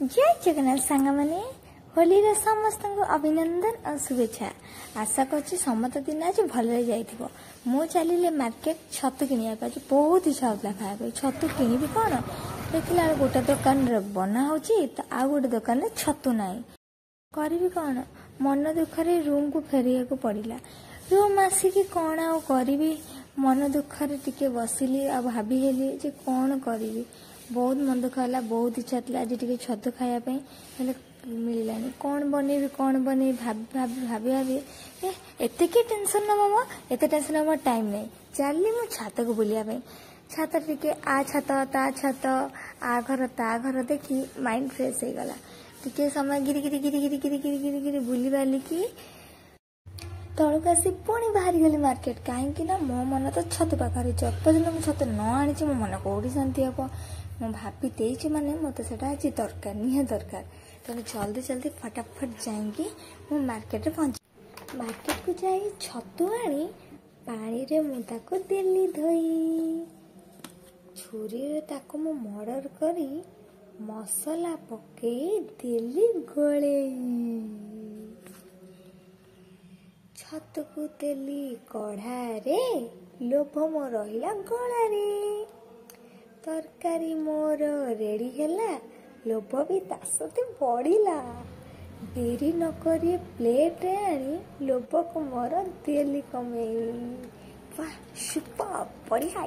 जय जगन्नाथ सांग मैंने होली समस्त अभिनंदन और शुभेच्छा। आशा कर समस्त दिन आज भले जाइथिबो। मु चलिले मार्केट छतु किनिया पाछ बहुत इच्छा होता खाया छतु किनिबी कौन देखला गोटे दुकान रे बना होची तो आ गोटे दुकान रे छतु नाही करिबी कौन मन दुखरे रूम को फेरिया को पड़िला। रूम आसिकी कौन आ करिबी मन दुखरे टिके बसिली आ भाभी हेली जे कौन करिबी बहुत मन दुख है। बहुत इच्छा थी आज टे छतु खायापी मिलानी कौन बने भाभी भाभी एत कि टेंशन नब एत टेंशन नब टाइम नहीं चली मु छात को बुलिया छात टिके आ छात ता छात आ घर ता घर देखी माइंड फ्रेश हो गला टिके समय गिरी गिरी गिरी गिरी गिरी गिरी गिरी गिरी बुली बालिकी तौक आसी पुणी बाहरी गली मार्केट कहीं मो मन तो छतु पाखे जपर्यंत मुझे छतु न आनी मो मन कौटी शांति हम मु भाभी देची माने मत से आज दरकार निहे दरकार तेना जल्दी जल्दी फटाफट जाएंगी मु मार्केट रे पहुंच मार्केट को जाई छतु आनी पानी रे मु ताको देली धोई छुरी रे ताको मु मर्डर करी मसला पके देली गळेई छतु को देली कढ़ा रे लोभ मो रहिला गळा रे तरकारी मोर रेडी हैला लोभ भी तासते बढ़िला देरी न करी प्लेट रे आनी लोभ को मोर देली कमे वाह सुपर बढ़िया।